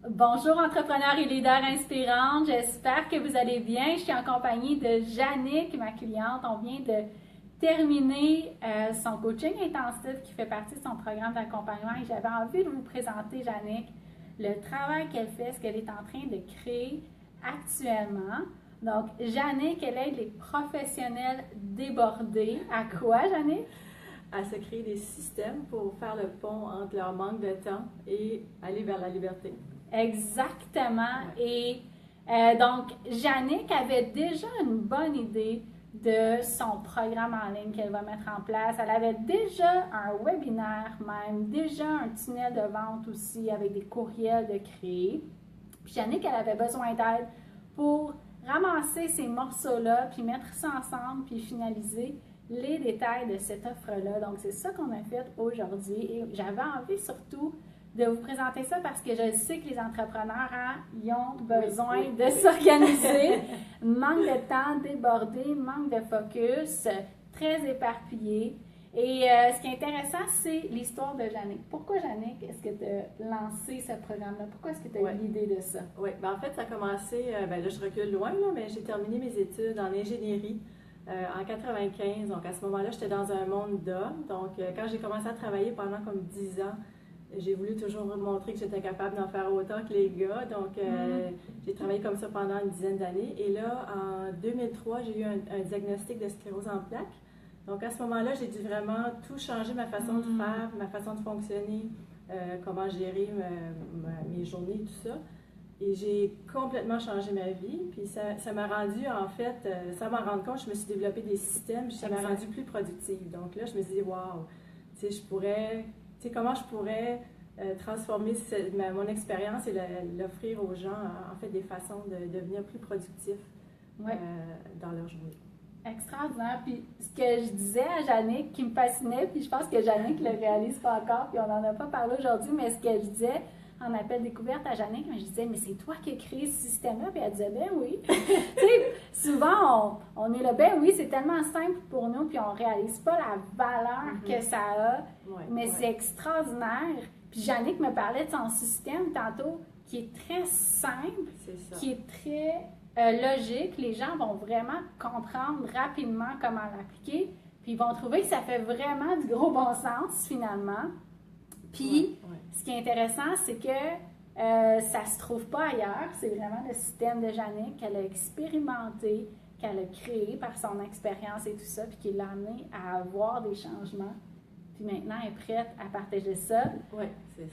Bonjour entrepreneurs et leaders inspirants, j'espère que vous allez bien. Je suis en compagnie de Jannick, ma cliente. On vient de terminer son coaching intensif qui fait partie de son programme d'accompagnement et j'avais envie de vous présenter, Jannick, le travail qu'elle fait, ce qu'elle est en train de créer actuellement. Donc, Jannick, elle aide les professionnels débordés. À quoi, Jannick? À se créer des systèmes pour faire le pont entre leur manque de temps et aller vers la liberté. Exactement. Et donc, Jannick avait déjà une bonne idée de son programme en ligne qu'elle va mettre en place. Elle avait déjà un webinaire même, déjà un tunnel de vente aussi avec des courriels de créer. Puis Jannick, elle avait besoin d'aide pour ramasser ces morceaux-là, puis mettre ça ensemble, puis finaliser les détails de cette offre-là. Donc, c'est ça qu'on a fait aujourd'hui. Et j'avais envie surtout de vous présenter ça parce que je sais que les entrepreneurs, ils ont besoin de s'organiser. Manque de temps, débordé, manque de focus, très éparpillé. Et ce qui est intéressant, c'est l'histoire de Jannick. Pourquoi, Jannick, est-ce que tu as lancé ce programme-là? Pourquoi est-ce que tu as eu l'idée de ça? Oui, en fait, ça a commencé, là, je recule loin, là, mais j'ai terminé mes études en ingénierie en 95. Donc, à ce moment-là, j'étais dans un monde d'hommes. Donc, quand j'ai commencé à travailler pendant comme 10 ans, j'ai voulu toujours montrer que j'étais capable d'en faire autant que les gars. Donc, j'ai travaillé comme ça pendant une dizaine d'années. Et là, en 2003, j'ai eu un diagnostic de sclérose en plaques. Donc, à ce moment-là, j'ai dû vraiment tout changer, ma façon de faire, ma façon de fonctionner, comment gérer mes journées, tout ça. Et j'ai complètement changé ma vie. Puis, ça m'a rendu, en fait, sans m'en rendre compte, je me suis développé des systèmes, puis ça m'a rendu plus productive. Donc là, je me suis dit, waouh, tu sais, comment je pourrais transformer mon expérience et l'offrir aux gens, en fait, des façons de devenir plus productifs dans leur journée. Extraordinaire. Puis ce que je disais à Jannick qui me fascinait, puis je pense que Jannick ne le réalise pas encore, puis on n'en a pas parlé aujourd'hui, mais ce que je disais en appel découverte à Jannick, je disais, mais c'est toi qui as créé ce système-là, puis elle disait, ben oui. Tu sais, souvent, on est là, ben oui, c'est tellement simple pour nous, puis on ne réalise pas la valeur que ça a, mais c'est extraordinaire. Puis Jannick me parlait de son système tantôt, qui est très simple, qui est très logique. Les gens vont vraiment comprendre rapidement comment l'appliquer, puis ils vont trouver que ça fait vraiment du gros bon sens, finalement. Puis, ce qui est intéressant, c'est que ça ne se trouve pas ailleurs. C'est vraiment le système de Jannick qu'elle a expérimenté, qu'elle a créé par son expérience et tout ça, puis qui l'a amené à avoir des changements. Puis maintenant, elle est prête à partager ça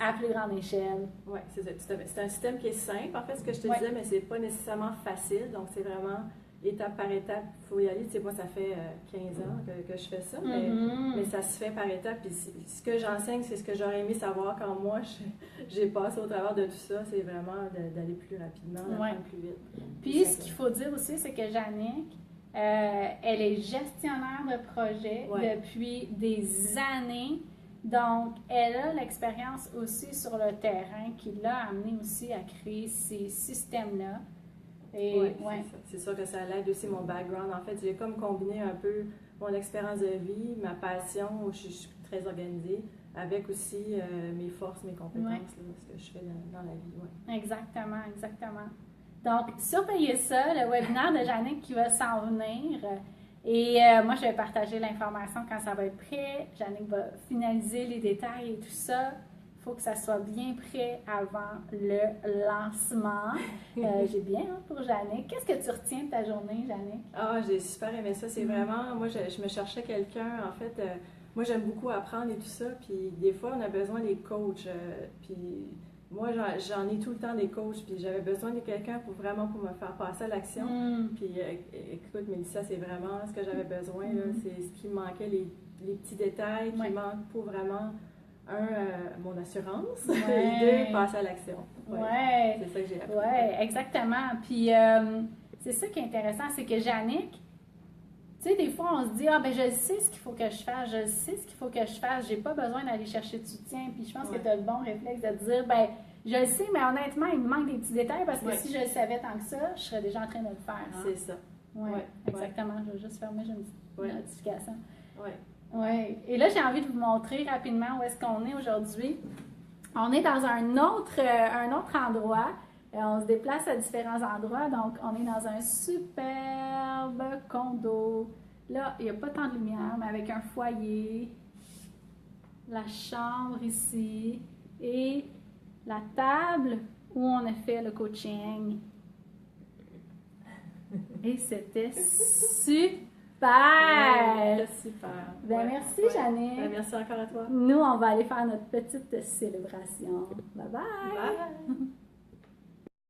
à plus grande échelle. Oui, c'est ça, tout à fait. C'est un système qui est simple, en fait, ce que je te disais, mais c'est pas nécessairement facile. Donc, c'est vraiment étape par étape. Il faut y aller. Tu sais, moi, ça fait 15 ans que je fais ça, mais ça se fait par étapes. Puis ce que j'enseigne, c'est ce que j'aurais aimé savoir quand moi, j'ai passé au travers de tout ça. C'est vraiment d'aller plus rapidement, d'aller plus vite. Puis, ce qu'il faut dire aussi, c'est que Jannick, elle est gestionnaire de projet depuis des années. Donc, elle a l'expérience aussi sur le terrain qui l'a amené aussi à créer ces systèmes-là. C'est sûr que ça l'aide aussi mon background. En fait, j'ai comme combiné un peu mon expérience de vie, ma passion, où je suis très organisée, avec aussi mes forces, mes compétences, là, ce que je fais dans la vie. Exactement, exactement. Donc, surveillez ça, le webinaire de Jannick qui va s'en venir. Et moi, je vais partager l'information quand ça va être prêt. Jannick va finaliser les détails et tout ça. Il faut que ça soit bien prêt avant le lancement. J'ai bien hâte pour Jannick. Qu'est-ce que tu retiens de ta journée, Jannick? Ah, j'ai super aimé ça. C'est vraiment, moi, je me cherchais quelqu'un, en fait, moi, j'aime beaucoup apprendre et tout ça. Puis des fois, on a besoin des coachs. Puis moi, j'en ai tout le temps des coachs, puis j'avais besoin de quelqu'un pour me faire passer à l'action. Puis écoute, Mélissa, c'est vraiment ce que j'avais besoin. C'est ce qui me manquait, les petits détails qui manquent pour vraiment, mon assurance, et deux, passer à l'action. C'est ça que j'ai appris. Oui, exactement. Puis c'est ça qui est intéressant, c'est que Jannick, tu sais, des fois, on se dit, je sais ce qu'il faut que je fasse, je sais ce qu'il faut que je fasse, j'ai pas besoin d'aller chercher de soutien. Puis je pense que tu as le bon réflexe de dire, je le sais, mais honnêtement, il me manque des petits détails parce que si je le savais tant que ça, je serais déjà en train de le faire. C'est ça. Oui, exactement. Je vais juste fermer, j'ai une petite notification. Oui. Oui. Et là, j'ai envie de vous montrer rapidement où est-ce qu'on est aujourd'hui. On est dans un autre endroit. On se déplace à différents endroits. Donc, on est dans un superbe condo. Là, il n'y a pas tant de lumière, mais avec un foyer, la chambre ici et la table où on a fait le coaching. Et c'était super! Ouais, super! Ben, merci, Jannick. Ben, merci encore à toi. Nous, on va aller faire notre petite célébration. Bye bye! Bye!